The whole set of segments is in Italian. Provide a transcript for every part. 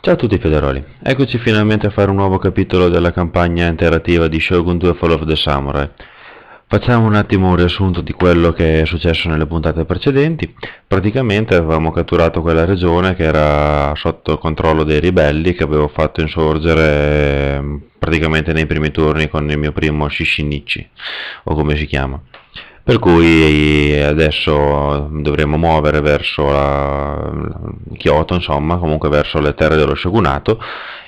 Ciao a tutti federali, eccoci finalmente a fare un nuovo capitolo della campagna interattiva di Shogun 2 Fall of the Samurai. Facciamo un attimo un riassunto di quello che è successo nelle puntate precedenti. Praticamente avevamo catturato quella regione che era sotto il controllo dei ribelli che avevo fatto insorgere praticamente nei primi turni con il mio primo Shishinichi, o come si chiama. Per cui adesso dovremo muovere verso Kyoto, insomma, comunque verso le terre dello shogunato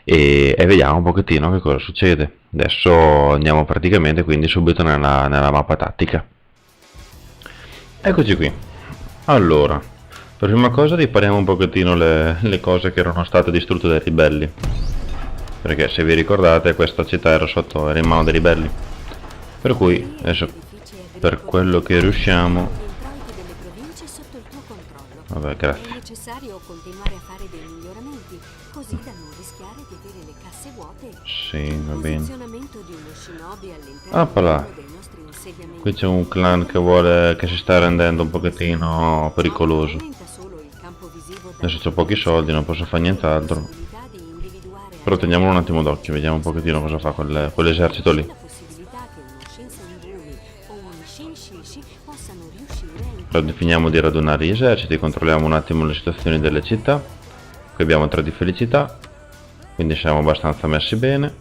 e vediamo un pochettino che cosa succede. Adesso andiamo praticamente quindi subito nella mappa tattica. Eccoci qui. Allora, per prima cosa ripariamo un pochettino le cose che erano state distrutte dai ribelli. Perché se vi ricordate questa città era in mano dei ribelli. Per cui adesso per quello che riusciamo. Vabbè, grazie. È necessario continuare a fare dei miglioramenti, così da non rischiare di avere le casse vuote. Sì, va bene. Posizionamento di uno shinobi all'interno Appala. dei nostri insediamenti. Qui c'è un clan che si sta rendendo un pochettino pericoloso. Aumenta solo il campo visivo da- Adesso ho pochi soldi, non posso fare nient'altro. possibilità di individuare Però teniamolo un attimo d'occhio, vediamo un pochettino cosa fa quell'esercito lì. la possibilità che uno Shinsengumi o un Shinshishi possano riuscire a Finiamo di radunare gli eserciti, controlliamo un attimo le situazioni delle città. Qui abbiamo 3 di felicità, quindi siamo abbastanza messi bene.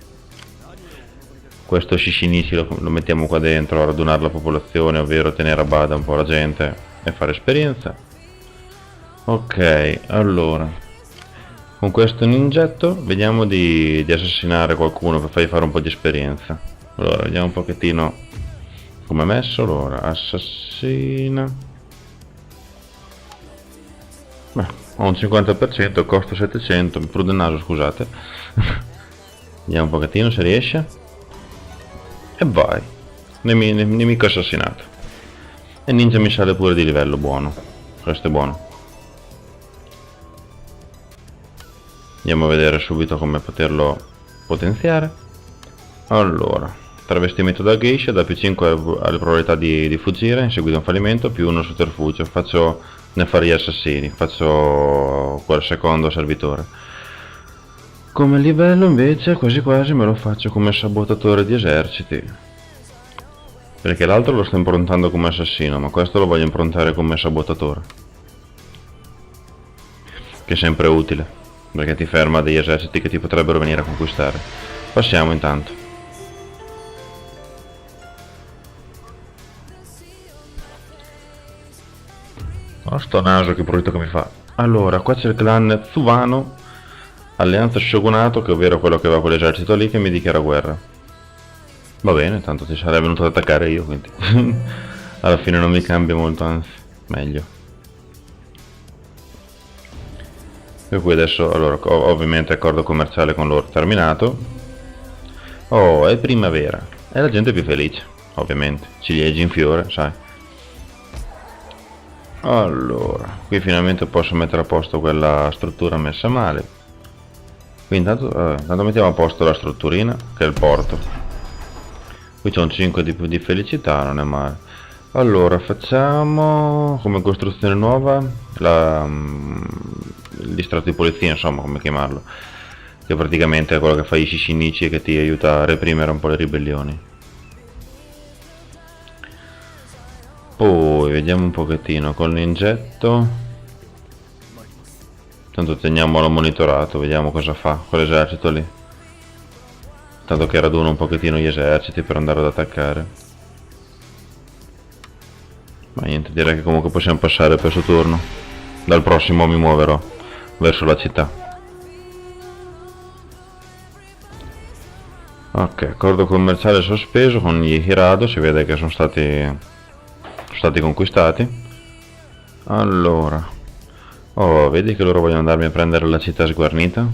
Questo Shishinichi lo mettiamo qua dentro a radunare la popolazione, ovvero tenere a bada un po' la gente e fare esperienza. Ok, allora con questo ningetto vediamo di assassinare qualcuno per fargli fare un po' di esperienza. Allora vediamo un pochettino come è messo. Allora assassina. Beh, ho un 50%, costo 700, mi prude il naso, scusate. Vediamo un pochettino se riesce. E vai, nemico assassinato. E ninja mi sale pure di livello, buono. Questo è buono. Andiamo a vedere subito come poterlo potenziare. Allora, travestimento da geisha, da più 5 alle probabilità di fuggire in seguito a un fallimento, più 1 sotterfugio. Faccio ne fare gli assassini, faccio quel secondo servitore. Come livello invece quasi quasi me lo faccio come sabotatore di eserciti, perché l'altro lo sto improntando come assassino, ma questo lo voglio improntare come sabotatore, che è sempre utile, perché ti ferma degli eserciti che ti potrebbero venire a conquistare. Passiamo intanto. Oh, sto naso che brutto che mi fa. Allora, qua c'è il clan Tsuvano, alleanza shogunato, che ovvero quello che va con l'esercito lì, che mi dichiara guerra. Va bene, tanto ti sarei venuto ad attaccare io, quindi alla fine non mi cambia molto, anzi, meglio. Per cui adesso, allora, ovviamente accordo commerciale con loro terminato. Oh, è primavera, e la gente è più felice, ovviamente, ciliegi in fiore, sai. Allora, qui finalmente posso mettere a posto quella struttura messa male. Qui intanto mettiamo a posto la strutturina, che è il porto. Qui c'è un 5 di felicità, non è male. Allora, facciamo come costruzione nuova il distretto di polizia, insomma, come chiamarlo. Che praticamente è quello che fa i Shishinichi e che ti aiuta a reprimere un po' le ribellioni. Poi vediamo un pochettino con l'ingetto. Tanto teniamolo monitorato, vediamo cosa fa quell'esercito lì. Tanto che raduno un pochettino gli eserciti per andare ad attaccare. Ma niente, direi che comunque possiamo passare per questo turno. Dal prossimo mi muoverò verso la città. Ok, accordo commerciale sospeso con gli Hirado, si vede che sono stati conquistati. Allora, oh, vedi che loro vogliono andarmi a prendere la città sguarnita,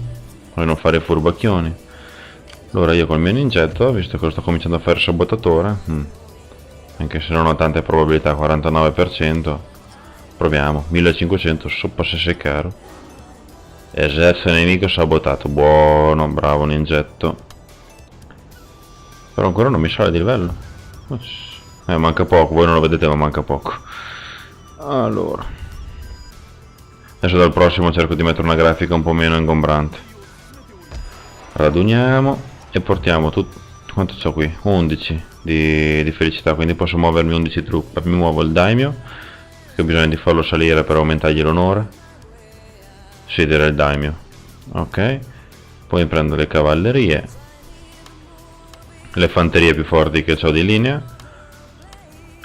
vogliono fare i furbacchioni. Allora io col mio ningetto, visto che lo sto cominciando a fare sabotatore, anche se non ho tante probabilità, 49%, proviamo. 1500, sopra se sei caro. Esercito nemico sabotato, buono, bravo ningetto. Però ancora non mi sale di livello. Manca poco, voi non lo vedete ma manca poco. Allora, adesso dal prossimo cerco di mettere una grafica un po' meno ingombrante. Raduniamo e portiamo tutto. Quanto c'ho qui? 11 di felicità, quindi posso muovermi 11 truppe. Mi muovo il daimyo, che ho bisogno di farlo salire per aumentargli l'onore. Sì, direi il daimyo. Ok. Poi prendo le cavallerie, le fanterie più forti che ho di linea,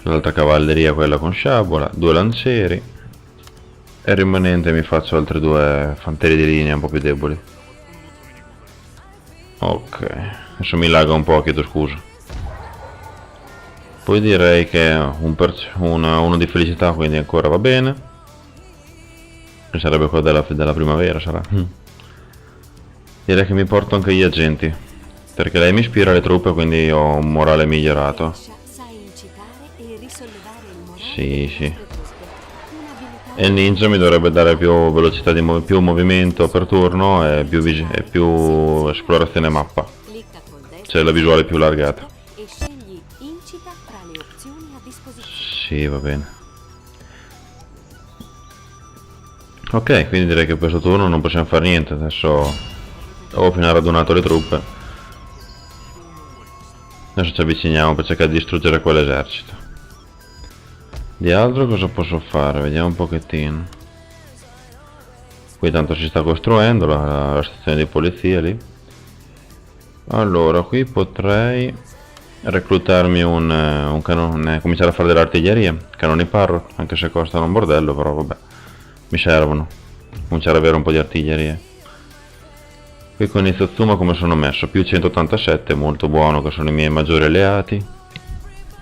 l'altra cavalleria quella con sciabola, 2 lancieri, e il rimanente mi faccio altre 2 fanterie di linea un po' più deboli. Ok, adesso mi laga un po', chiedo scusa. Poi direi che uno di felicità, quindi ancora va bene. Che sarebbe quello della primavera, sarà. Direi che mi porto anche gli agenti, perché lei mi ispira le truppe, quindi ho un morale migliorato. Sai incitare e risollevare il morale Sì, delle sì. nostre truppe. Un'abilità E il ninja mi dovrebbe dare più velocità più movimento per turno e più esplorazione mappa. clicca col destro C'è la visuale più allargata. e scegli incita tra le opzioni a disposizione. Sì, va bene. Ok, quindi direi che questo turno non possiamo fare niente. Adesso ho appena radunato le truppe. Adesso ci avviciniamo per cercare di distruggere quell'esercito. Di altro cosa posso fare? Vediamo un pochettino. Qui tanto si sta costruendo la stazione di polizia lì. Allora, qui potrei reclutarmi un canone, cominciare a fare dell'artiglieria, canoni Parrot, anche se costano un bordello, però vabbè, mi servono. Cominciare ad avere un po' di artiglieria. Qui con il Satsuma come sono messo? Più 187, molto buono, che sono i miei maggiori alleati.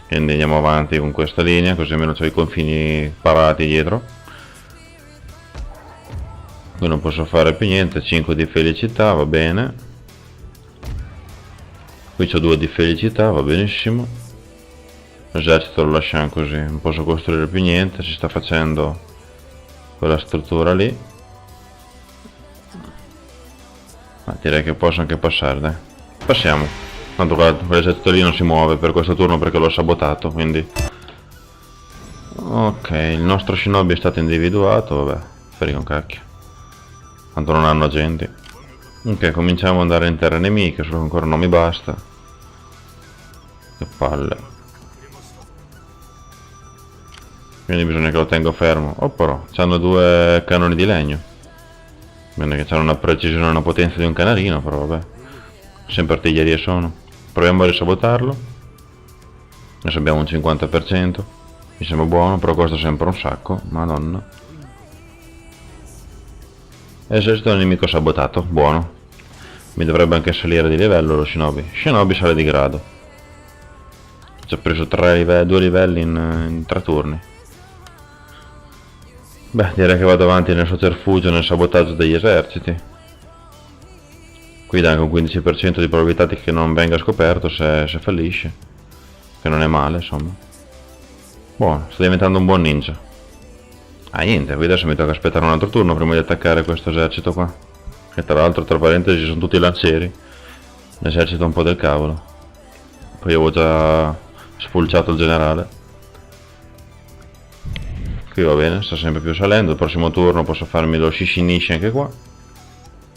Quindi andiamo avanti con questa linea, così almeno ho i confini parati dietro. Qui non posso fare più niente, 5 di felicità, va bene. Qui ho 2 di felicità, va benissimo. L'esercito lo lasciamo così, non posso costruire più niente, si sta facendo quella struttura lì. Ma direi che posso anche passare, dai. Passiamo. Tanto quell'esercito lì non si muove per questo turno perché l'ho sabotato, quindi... Ok, il nostro shinobi è stato individuato, vabbè, frega un cacchio. Tanto non hanno agenti. Ok, cominciamo ad andare in terre nemiche, solo che ancora non mi basta. Che palle. Quindi bisogna che lo tengo fermo. Oh però, c'hanno 2 canoni di legno. Bene che c'hanno una precisione e una potenza di un canarino, però vabbè. Sempre artiglierie sono. Proviamo a risabotarlo. Adesso abbiamo un 50%. Mi sembra buono, però costa sempre un sacco. Madonna. Esercito nemico sabotato, buono. Mi dovrebbe anche salire di livello lo shinobi. Shinobi sale di grado. Ci ho preso 2 livelli in 3 turni. Beh, direi che vado avanti nel sotterfugio, nel sabotaggio degli eserciti. Qui dà anche un 15% di probabilità che non venga scoperto se fallisce. Che non è male, insomma. Buono, sto diventando un buon ninja. Ah, niente, qui adesso mi tocca aspettare un altro turno prima di attaccare questo esercito qua. Che tra l'altro, tra parentesi, sono tutti lancieri. L'esercito è un po' del cavolo. Poi avevo già spulciato il generale. Qui va bene, sta sempre più salendo. Il prossimo turno posso farmi lo Shishinishi anche qua.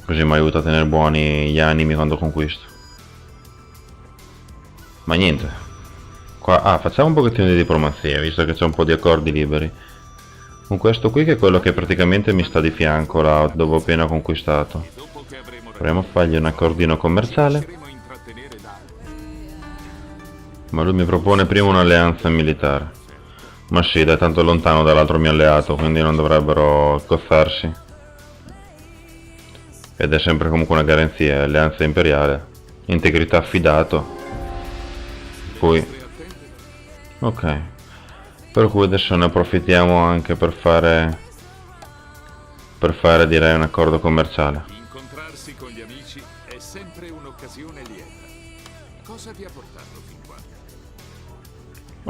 Così mi aiuta a tenere buoni gli animi quando conquisto. Ma niente. Qua, facciamo un pochettino di diplomazia, visto che c'è un po' di accordi liberi. Con questo qui che è quello che praticamente mi sta di fianco là dove ho appena conquistato. Proviamo a fargli un accordino commerciale. Ma lui mi propone prima un'alleanza militare. Ma sì, dai, tanto lontano dall'altro mio alleato, quindi non dovrebbero cozzarsi. Ed è sempre comunque una garanzia, alleanza imperiale. Integrità affidato. Poi... Ok. Per cui adesso ne approfittiamo anche per fare direi un accordo commerciale. Incontrarsi con gli amici è sempre un'occasione lieta. Cosa vi ha portato fin qua?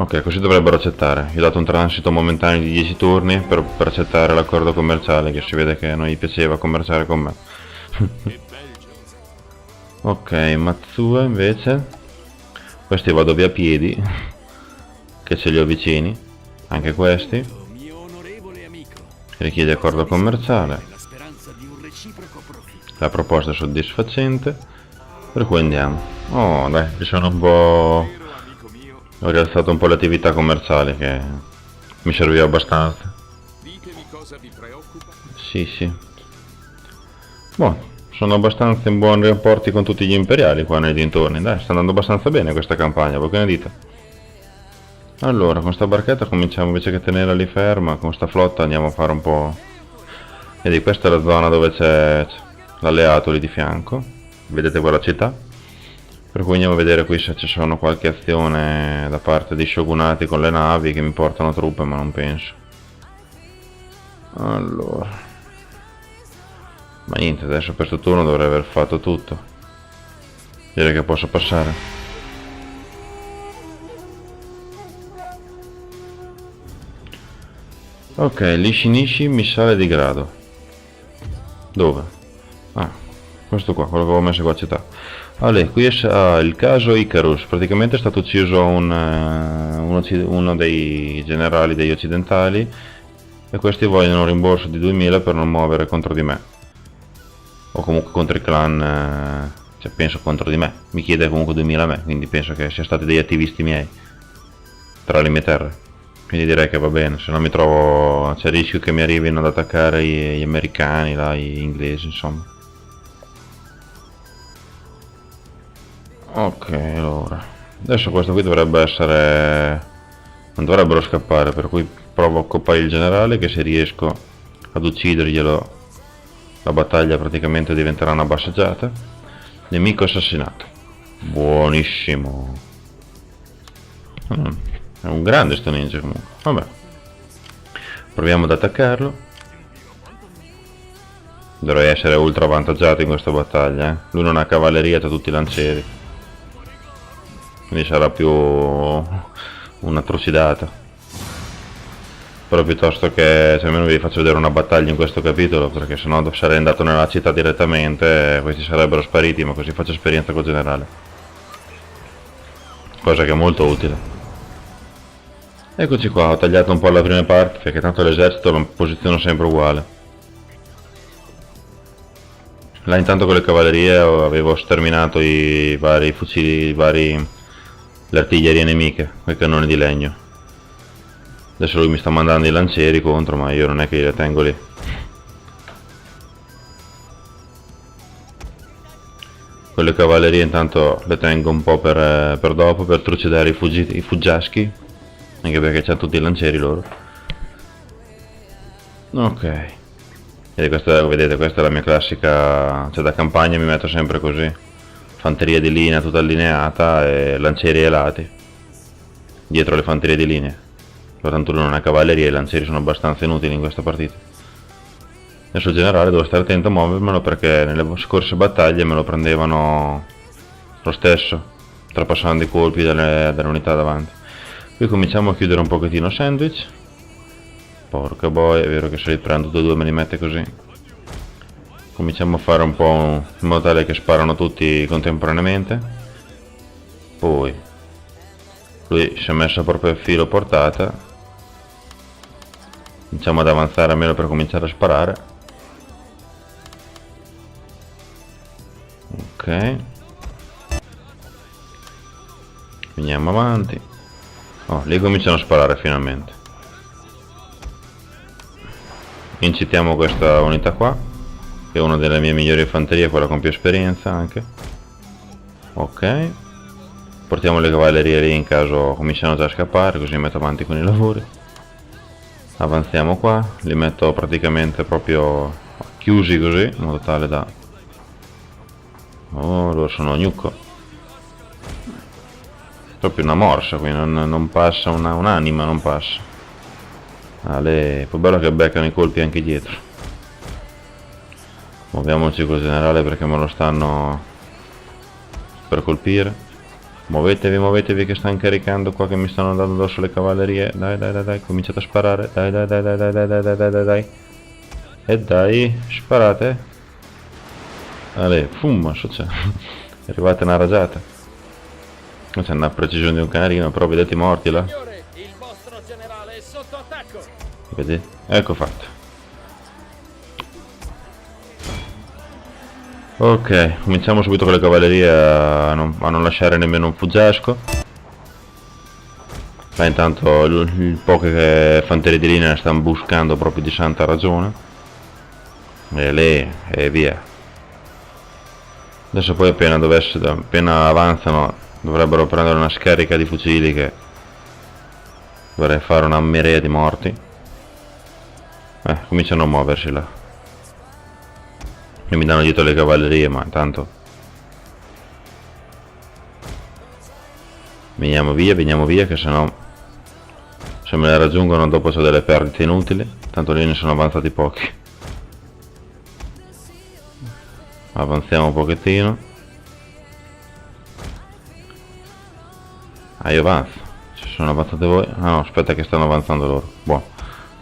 Ok, così dovrebbero accettare. Gli ho dato un transito momentaneo di 10 turni per accettare l'accordo commerciale, che si vede che non gli piaceva commerciare con me. Che bel gioco. Ok, Matsue invece. Questi vado via a piedi, che ce li ho vicini. Anche questi. Mio onorevole amico, Richiede accordo commerciale. la speranza di un reciproco profitto. La proposta è soddisfacente. Per cui andiamo. Oh dai, ci sono un po'... Vero, amico mio, Ho rialzato un po' le attività commerciali che mi serviva abbastanza. ditemi cosa vi preoccupa. Sì, sì. Boh, sono abbastanza in buoni rapporti con tutti gli imperiali qua nei dintorni. Dai, sta andando abbastanza bene questa campagna, voi che ne dite? Allora, con sta barchetta cominciamo invece che tenerla lì ferma, con sta flotta andiamo a fare un po'... Vedi, questa è la zona dove c'è l'alleato lì di fianco. Vedete quella città? Per cui andiamo a vedere qui se ci sono qualche azione da parte dei shogunati con le navi che mi portano truppe, ma non penso. Allora... Ma niente, adesso per questo turno dovrei aver fatto tutto. Direi che posso passare. Ok, l'Ishinishi mi sale di grado. Dove? Ah, questo qua, quello che avevo messo qua a città. Allora, qui è il caso Icarus. Praticamente è stato ucciso uno dei generali degli occidentali e questi vogliono un rimborso di 2000 per non muovere contro di me. O comunque contro il clan, cioè penso contro di me. Mi chiede comunque 2000 a me, quindi penso che siano stati degli attivisti miei tra le mie terre. Quindi direi che va bene, se no mi trovo, c'è il rischio che mi arrivino ad attaccare gli americani, là, gli inglesi, insomma. Ok, allora. Adesso questo qui dovrebbe essere... non dovrebbero scappare, per cui provo a occupare il generale, che se riesco ad ucciderglielo la battaglia praticamente diventerà una passeggiata. Nemico assassinato. Buonissimo. È un grande sto ninja comunque. Vabbè. Proviamo ad attaccarlo. Dovrei essere ultra avvantaggiato in questa battaglia. Lui non ha cavalleria, ha tutti i lancieri. Quindi sarà più un'atrocidata. Però piuttosto che, cioè, almeno vi faccio vedere una battaglia in questo capitolo, perché sennò sarei andato nella città direttamente e questi sarebbero spariti, ma così faccio esperienza col generale. Cosa che è molto utile. Eccoci qua, ho tagliato un po' la prima parte, perché tanto l'esercito lo posiziono sempre uguale. Là intanto con le cavallerie avevo sterminato i vari fucili, le artiglierie nemiche, quei cannoni di legno. Adesso lui mi sta mandando i lancieri contro, ma io non è che li tengo lì. Quelle cavallerie intanto le tengo un po' per dopo, per trucidare i fuggiaschi, anche perché c'hanno tutti i lancieri loro. Ok. Vedete, questa è la mia classica, cioè da campagna mi metto sempre così. Fanteria di linea tutta allineata e lancieri ai lati. Dietro le fanterie di linea. Tanto lui non ha cavalleria e i lancieri sono abbastanza inutili in questa partita. Adesso il generale devo stare attento a muovermelo perché nelle scorse battaglie me lo prendevano lo stesso, trapassando i colpi delle unità davanti. Qui cominciamo a chiudere un pochettino sandwich. Porca boia, è vero che se li prendo 2 me li mette così. Cominciamo a fare un po' in modo tale che sparano tutti contemporaneamente. Poi lui si è messo proprio a filo portata. Cominciamo ad avanzare almeno per cominciare a sparare. Ok. Andiamo avanti. Oh, lì cominciano a sparare finalmente. Incitiamo questa unità qua, che è una delle mie migliori fanterie, quella con più esperienza anche. Ok. Portiamo le cavallerie lì in caso cominciano già a scappare, così metto avanti con i lavori. Avanziamo qua, li metto praticamente proprio chiusi così, in modo tale da... Oh, loro sono gnucco. Proprio una morsa qui, non passa un'anima, non passa. Poi bello che beccano i colpi anche dietro. Muoviamoci col generale perché me lo stanno per colpire. Muovetevi che stanno caricando qua, che mi stanno andando addosso le cavallerie. Dai, cominciate a sparare. Dai. E dai, sparate. Fumma, c'è. È arrivata una raggiata. Non c'è una precisione di un canarino, però vedete i morti là. Signore, il vostro generale è sotto attacco. Vedete? Ecco fatto. Ok, cominciamo subito con le cavallerie a non lasciare nemmeno un fuggiasco. Ma intanto il poche fanterie di linea stanno buscando proprio di santa ragione. E lì, e via. Adesso poi appena avanzano dovrebbero prendere una scarica di fucili che dovrei fare una marea di morti. Cominciano a muoversi là. E mi danno dietro le cavallerie, ma intanto veniamo via che sennò se me le raggiungono dopo c'ho delle perdite inutili. Tanto lì ne sono avanzati pochi. Avanziamo un pochettino. Io avanzo. Ci sono avanzate voi? Ah no, aspetta che stanno avanzando loro. Buono.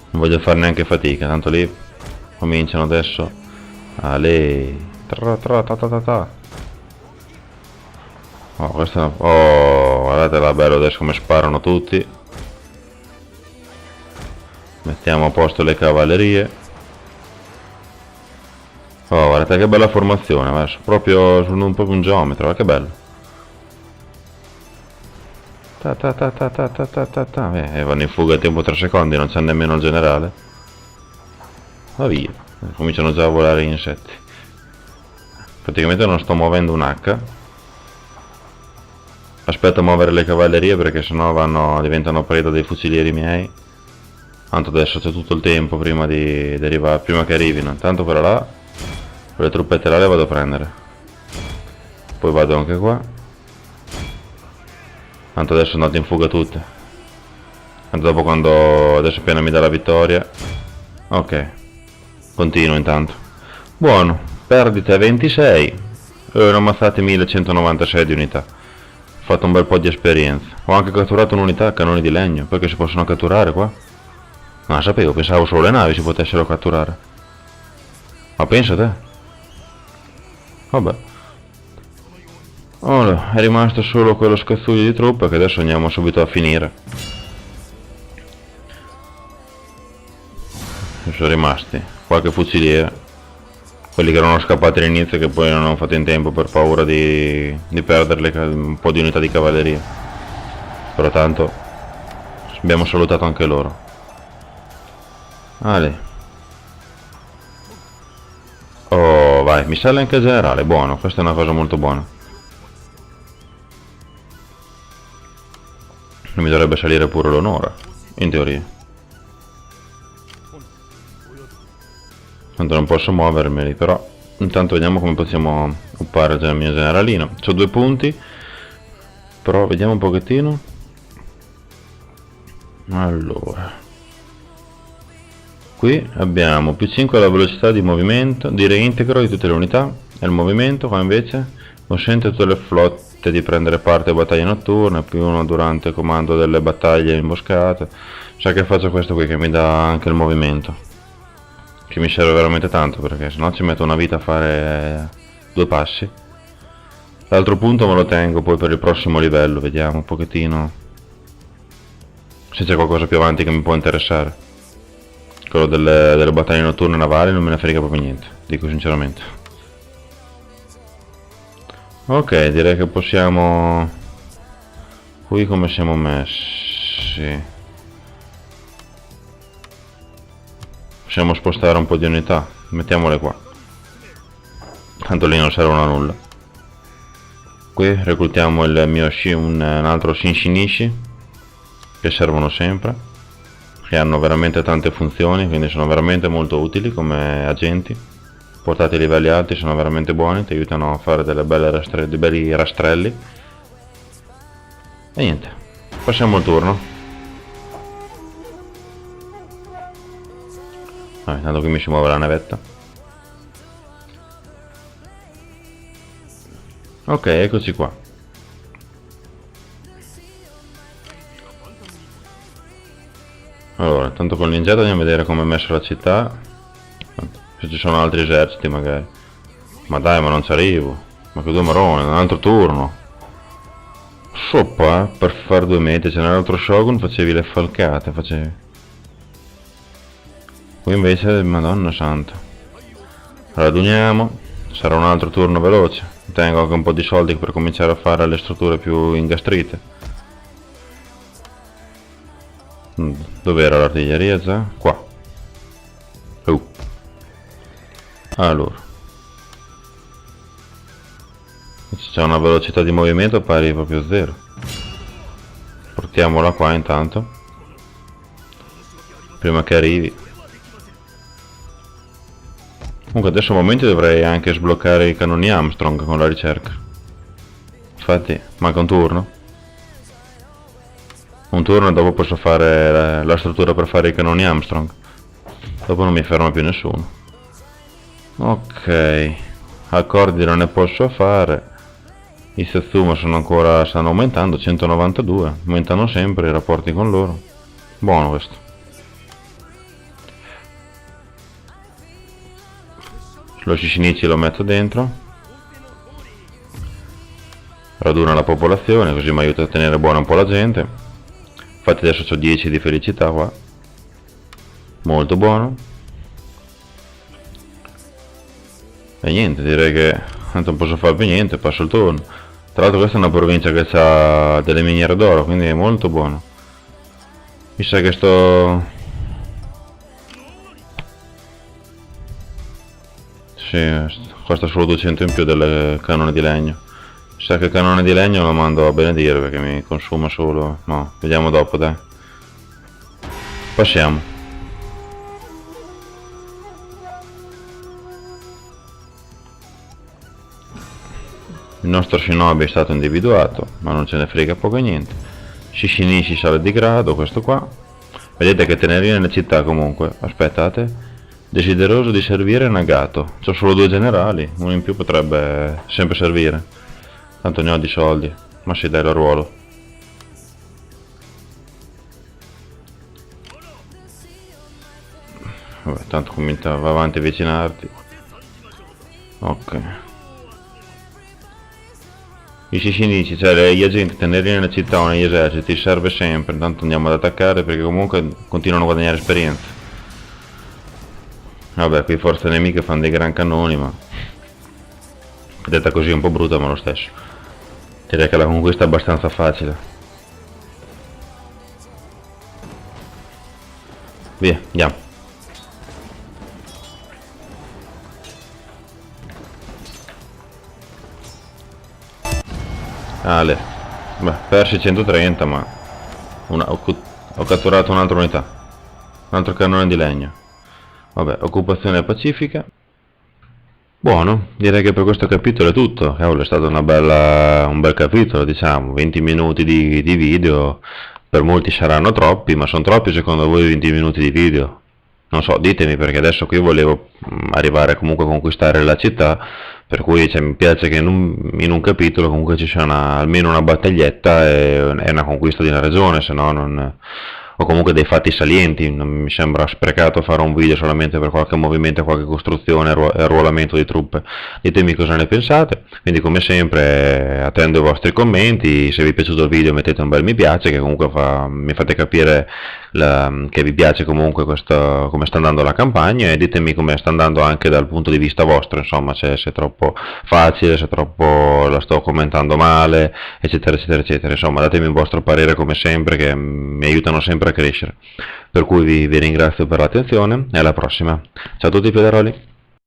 Non voglio fare neanche fatica, tanto lì cominciano adesso. Oh, questa. Oh, guardatela bello adesso come sparano tutti. Mettiamo a posto le cavallerie. Oh, guardate che bella formazione, adesso proprio proprio un geometra, guarda che bello. Vanno in fuga a tempo 3 secondi, non c'è nemmeno il generale. Va via, cominciano già a volare gli insetti. Praticamente non sto muovendo un H. Aspetto a muovere le cavallerie perché sennò diventano preda dei fucilieri miei. Tanto adesso c'è tutto il tempo prima di arrivare, prima che arrivino. Intanto quella là, quelle truppette là le vado a prendere. Poi vado anche qua. Tanto adesso sono andate in fuga tutte. Tanto dopo quando adesso appena mi dà la vittoria. Ok. Continuo intanto. Buono. Perdite 26. Ne ho ammazzate 1196 di unità. Ho fatto un bel po' di esperienza. Ho anche catturato un'unità a cannoni di legno. Perché si possono catturare qua? Non sapevo, pensavo solo le navi si potessero catturare. Ma pensa te. Vabbè. Allora, è rimasto solo quello scazzuglio di truppe che adesso andiamo subito a finire. Ci sono rimasti qualche fuciliere, quelli che erano scappati all'inizio e che poi non hanno fatto in tempo per paura di perdere un po' di unità di cavalleria. Però tanto abbiamo salutato anche loro. Oh vai, mi sale anche il generale, buono, questa è una cosa molto buona. Mi dovrebbe salire pure l'onore, in teoria. Tanto non posso muovermeli, però intanto vediamo come possiamo occupare il mio generalino. C'ho 2 punti, però vediamo un pochettino. Allora, qui abbiamo più 5 alla velocità di movimento, di reintegro di tutte le unità. E il movimento qua invece consente a tutte le flotte di prendere parte a battaglie notturne, più 1 durante il comando delle battaglie imboscate. Sa che faccio questo qui che mi dà anche il movimento, che mi serve veramente tanto perché sennò ci metto una vita a fare 2 passi. L'altro punto me lo tengo poi per il prossimo livello, vediamo un pochettino se c'è qualcosa più avanti che mi può interessare. Quello delle battaglie notturne navali non me ne frega proprio niente, dico sinceramente. Ok, direi che possiamo. Qui come siamo messi? Possiamo spostare un po' di unità, mettiamole qua. Tanto lì non servono a nulla. Qui reclutiamo un altro Shinshinishi, che servono sempre, che hanno veramente tante funzioni, quindi sono veramente molto utili come agenti. Portati a livelli alti, sono veramente buoni, ti aiutano a fare dei belli rastrelli. E niente, passiamo il turno. Intanto qui mi si muove la navetta. Ok, eccoci qua. Allora, tanto con l'ingetto andiamo a vedere come è messa la città. Se ci sono altri eserciti magari. Ma dai, ma non ci arrivo. Ma che 2 maroni, un altro turno. Soppa, per fare 2 metri, c'è nell'altro shogun facevi le falcate, facevi. Qui invece, madonna santa. Raduniamo, Sarà un altro turno veloce. Tengo anche un po' di soldi per cominciare a fare le strutture più ingastrite. Dov'era l'artiglieria già? Qua. Allora. C'è una velocità di movimento pari proprio a 0. Portiamola qua intanto. Prima che arrivi. Comunque adesso a momenti dovrei anche sbloccare i cannoni Armstrong con la ricerca. Infatti manca un turno. Un turno e dopo posso fare la struttura per fare i cannoni Armstrong. Dopo non mi ferma più nessuno. Ok. Accordi non ne posso fare. I Satsuma stanno aumentando, 192. Aumentano sempre i rapporti con loro. Buono questo. Lo Shishinichi lo metto dentro. Raduna la popolazione, così mi aiuta a tenere buona un po' la gente. Infatti adesso ho 10 di felicità qua. Molto buono. E niente, direi che tanto non posso fare più niente, passo il turno. Tra l'altro questa è una provincia che ha delle miniere d'oro, quindi è molto buono. Mi sa che sì, costa solo 200 in più del cannone di legno. Mi sa che il cannone di legno lo mando a benedire perché mi consuma solo... No, vediamo dopo, dai. Passiamo. Il nostro shinobi è stato individuato, ma non ce ne frega poco e niente. Shishinishi sale di grado, questo qua. Vedete che tenerina nelle città comunque. Aspettate. Desideroso di servire Nagato. C'ho solo 2 generali, uno in più potrebbe sempre servire. Tanto ne ho di soldi. Ma sì, dai, lo ruolo. Vabbè, tanto comincia, va avanti a avvicinarti. Ok. I Shishinichi, cioè gli agenti, tenerli nelle città o negli eserciti serve sempre, intanto andiamo ad attaccare perché comunque continuano a guadagnare esperienza. Vabbè, qui forze nemiche fanno dei gran cannoni, ma detta così è un po' brutta, ma lo stesso. Direi che la conquista è abbastanza facile. Via, andiamo. Ale. Beh, persi 130, ma ho catturato un'altra unità. Un altro cannone di legno. Vabbè, occupazione pacifica. Buono, direi che per questo capitolo è tutto. Cavolo, è stato un bel capitolo, diciamo. 20 minuti di video. Per molti saranno troppi, ma sono troppi secondo voi 20 minuti di video? Non so, ditemi, perché adesso qui volevo arrivare comunque a conquistare la città, per cui mi piace che in un capitolo comunque ci sia almeno una battaglietta e una conquista di una regione, se no non... o comunque dei fatti salienti. Non mi sembra sprecato fare un video solamente per qualche movimento, qualche costruzione e arruolamento di truppe. Ditemi cosa ne pensate, quindi come sempre attendo i vostri commenti. Se vi è piaciuto il video mettete un bel mi piace, che comunque mi fate capire che vi piace comunque come sta andando la campagna, e ditemi come sta andando anche dal punto di vista vostro, insomma, se è troppo facile, se troppo la sto commentando male, eccetera eccetera eccetera. Insomma, datemi il vostro parere come sempre, che mi aiutano sempre a crescere. Per cui vi ringrazio per l'attenzione e alla prossima. Ciao a tutti, Piederoli.